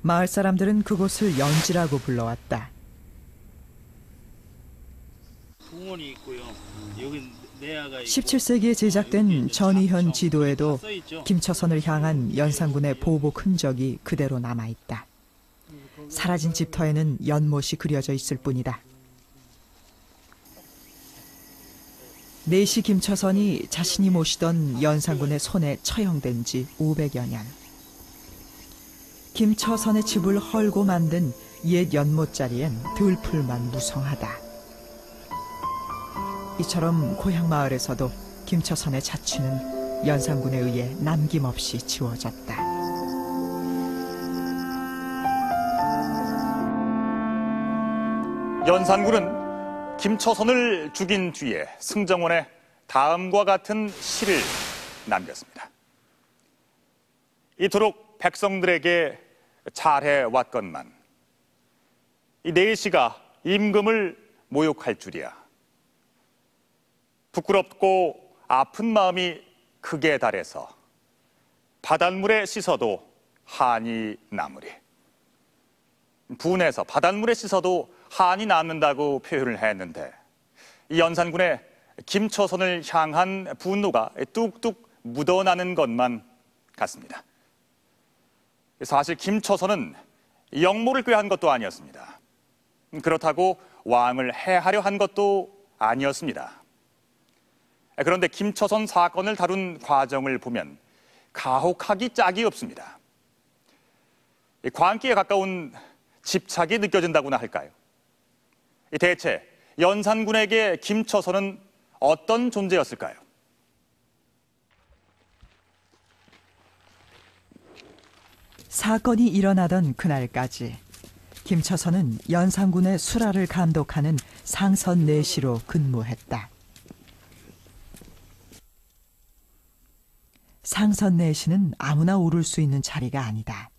마을 사람들은 그곳을 연지라고 불러왔다. 붕원이 있고요. 여기 내야가 있고. 17세기에 제작된 전의현 지도에도 김처선을 향한 연산군의 보복 흔적이 그대로 남아있다. 사라진 집터에는 연못이 그려져 있을 뿐이다. 내시 김처선이 자신이 모시던 연산군의 손에 처형된 지 500여 년. 김처선의 집을 헐고 만든 옛 연못자리엔 들풀만 무성하다. 이처럼 고향 마을에서도 김처선의 자취는 연산군에 의해 남김없이 지워졌다. 연산군은 김처선을 죽인 뒤에 승정원에 다음과 같은 시를 남겼습니다. 이토록 백성들에게 잘해왔건만 이 내시가 임금을 모욕할 줄이야. 부끄럽고 아픈 마음이 극에 달해서 바닷물에 씻어도 한이 남으리. 분해서 바닷물에 씻어도 한이 남는다고 표현을 했는데 이 연산군의 김처선을 향한 분노가 뚝뚝 묻어나는 것만 같습니다. 사실 김처선은 영모를 꾀한 것도 아니었습니다. 그렇다고 왕을 해하려 한 것도 아니었습니다. 그런데 김처선 사건을 다룬 과정을 보면 가혹하기 짝이 없습니다. 광기에 가까운 집착이 느껴진다고나 할까요? 대체 연산군에게 김처선은 어떤 존재였을까요? 사건이 일어나던 그날까지 김처선은 연산군의 수라를 감독하는 상선 내시로 근무했다. 상선 내시는 아무나 오를 수 있는 자리가 아니다.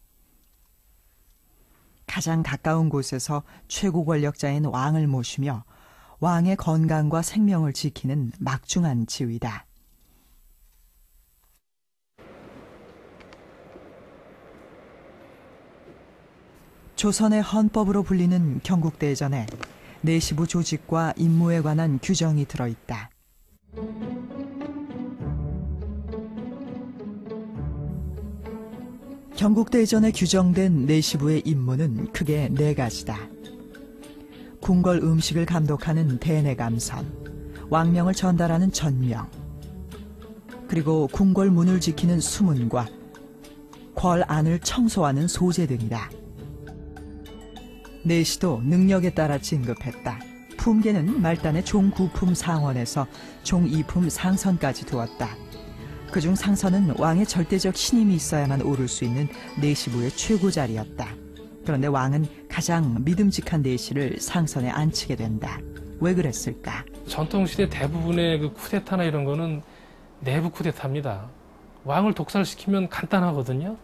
가장 가까운 곳에서 최고 권력자인 왕을 모시며 왕의 건강과 생명을 지키는 막중한 지위다. 조선의 헌법으로 불리는 경국대전에 내시부 조직과 임무에 관한 규정이 들어있다. 경국대전에 규정된 내시부의 임무는 크게 4가지다. 궁궐 음식을 감독하는 대내감선, 왕명을 전달하는 전명, 그리고 궁궐 문을 지키는 수문과 궐 안을 청소하는 소재 등이다. 내시도 능력에 따라 진급했다. 품계는 말단의 종 9품 상원에서 종 2품 상선까지 두었다. 그중 상선은 왕의 절대적 신임이 있어야만 오를 수 있는 내시부의 최고 자리였다. 그런데 왕은 가장 믿음직한 내시를 상선에 앉히게 된다. 왜 그랬을까? 전통시대 대부분의 그 쿠데타나 이런 거는 내부 쿠데타입니다. 왕을 독살시키면 간단하거든요.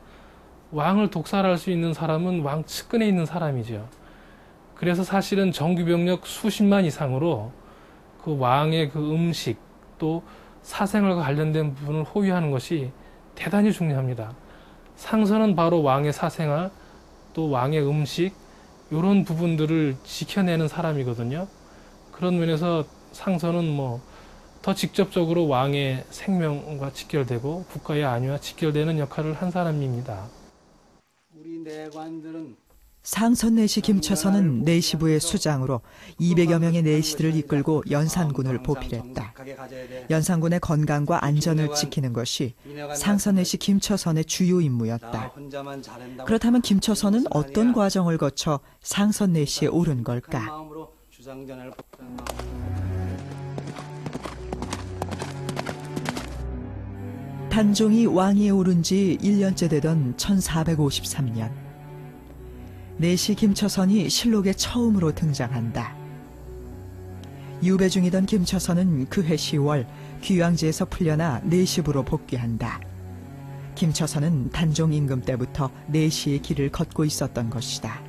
왕을 독살할 수 있는 사람은 왕 측근에 있는 사람이죠. 그래서 사실은 정규병력 수십만 이상으로 그 왕의 그 음식 또 사생활과 관련된 부분을 호위하는 것이 대단히 중요합니다. 상선은 바로 왕의 사생활 또 왕의 음식 이런 부분들을 지켜내는 사람이거든요. 그런 면에서 상선은 더 직접적으로 왕의 생명과 직결되고 국가의 안위와 직결되는 역할을 한 사람입니다. 우리 내관들은 상선 내시 김처선은 내시부의 수장으로 200여 명의 내시들을 이끌고 연산군을 보필했다. 연산군의 건강과 안전을 지키는 것이 상선 내시 김처선의 주요 임무였다. 그렇다면 김처선은 어떤 과정을 거쳐 상선 내시에 오른 걸까? 단종이 왕위에 오른 지 1년째 되던 1453년. 내시 김처선이 실록에 처음으로 등장한다. 유배 중이던 김처선은 그해 10월 귀양지에서 풀려나 내시부로 복귀한다. 김처선은 단종 임금 때부터 내시의 길을 걷고 있었던 것이다.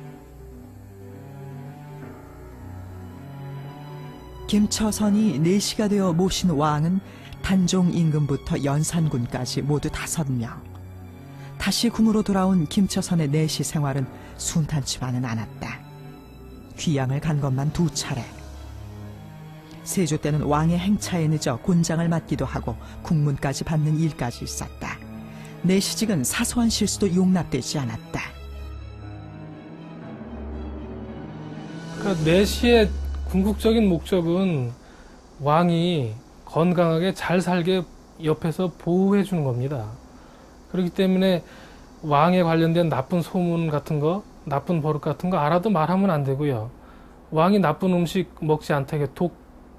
김처선이 내시가 되어 모신 왕은 단종 임금부터 연산군까지 모두 5명. 다시 궁으로 돌아온 김처선의 내시 생활은 순탄치만은 않았다. 귀양을 간 것만 2차례. 세조 때는 왕의 행차에 늦어 곤장을 맡기도 하고 국문까지 받는 일까지 있었다. 내시직은 사소한 실수도 용납되지 않았다. 그러니까 내시의 궁극적인 목적은 왕이 건강하게 잘 살게 옆에서 보호해 주는 겁니다. 그렇기 때문에 왕에 관련된 나쁜 소문 같은 거, 나쁜 버릇 같은 거 알아도 말하면 안 되고요. 왕이 나쁜 음식 먹지 않게 독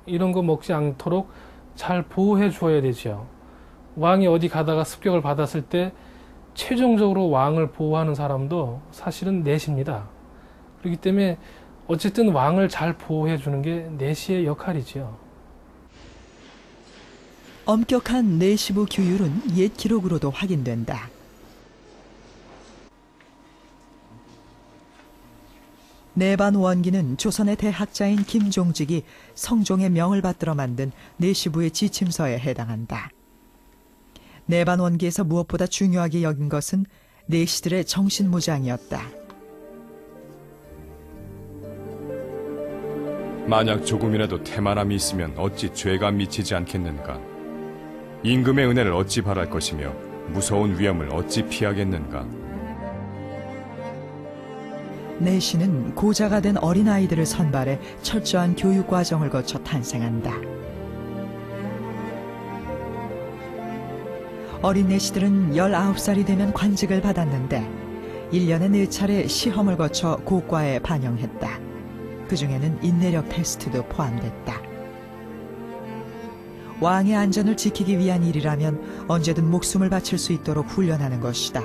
이런 거 먹지 않도록 잘 보호해 줘야 되죠. 왕이 어디 가다가 습격을 받았을 때 최종적으로 왕을 보호하는 사람도 사실은 내시입니다. 그렇기 때문에 어쨌든 왕을 잘 보호해 주는 게 내시의 역할이죠. 엄격한 내시부 규율은 옛 기록으로도 확인된다. 내반 원기는 조선의 대학자인 김종직이 성종의 명을 받들어 만든 내시부의 지침서에 해당한다. 내반 원기에서 무엇보다 중요하게 여긴 것은 내시들의 정신무장이었다. 만약 조금이라도 태만함이 있으면 어찌 죄가 미치지 않겠는가? 임금의 은혜를 어찌 바랄 것이며 무서운 위험을 어찌 피하겠는가? 내시는 고자가 된 어린아이들을 선발해 철저한 교육과정을 거쳐 탄생한다. 어린 내시들은 19살이 되면 관직을 받았는데 1년에 4차례 시험을 거쳐 고과에 반영했다. 그중에는 인내력 테스트도 포함됐다. 왕의 안전을 지키기 위한 일이라면 언제든 목숨을 바칠 수 있도록 훈련하는 것이다.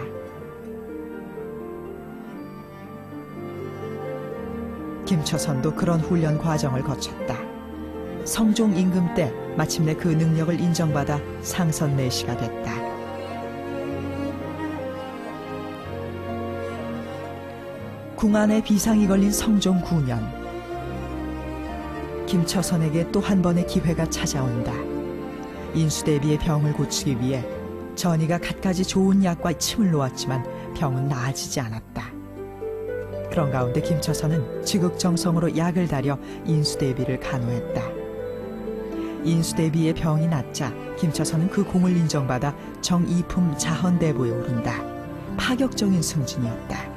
김처선도 그런 훈련 과정을 거쳤다. 성종 임금 때 마침내 그 능력을 인정받아 상선 내시가 됐다. 궁안에 비상이 걸린 성종 9년, 김처선에게 또 한 번의 기회가 찾아온다. 인수대비의 병을 고치기 위해 전이가 갖가지 좋은 약과 침을 놓았지만 병은 나아지지 않았다. 그런 가운데 김처선은 지극정성으로 약을 다려 인수대비를 간호했다. 인수대비의 병이 낫자 김처선은 그 공을 인정받아 정이품 자헌대보에 오른다. 파격적인 승진이었다.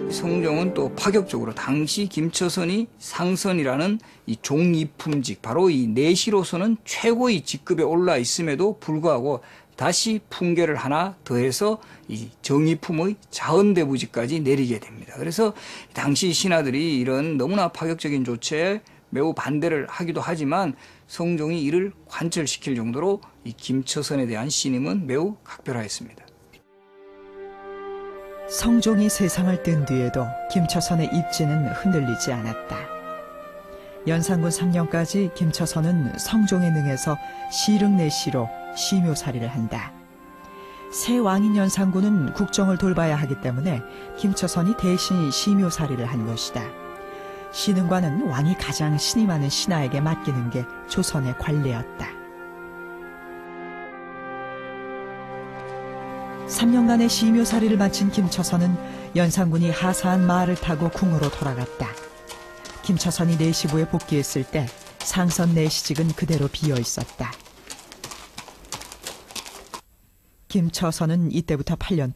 성종은 또 파격적으로 당시 김처선이 상선이라는 이 종이품직, 바로 이 내시로서는 최고의 직급에 올라 있음에도 불구하고 다시 품계를 하나 더해서 이 정이품의 자헌대부직까지 내리게 됩니다. 그래서 당시 신하들이 이런 너무나 파격적인 조치에 매우 반대를 하기도 하지만 성종이 이를 관철시킬 정도로 이 김처선에 대한 신임은 매우 각별하였습니다. 성종이 세상을 뜬 뒤에도 김처선의 입지는 흔들리지 않았다. 연산군 3년까지 김처선은 성종에 능해서 시릉내시로 시묘살이를 한다. 새 왕인 연산군은 국정을 돌봐야 하기 때문에 김처선이 대신 시묘살이를 한 것이다. 시능관은 왕이 가장 신임하는 신하에게 맡기는 게 조선의 관례였다. 3년간의 시묘살이를 마친 김처선은 연산군이 하사한 말을 타고 궁으로 돌아갔다. 김처선이 내시부에 복귀했을 때 상선 내시직은 그대로 비어 있었다. 김처선은 이때부터 8년 동안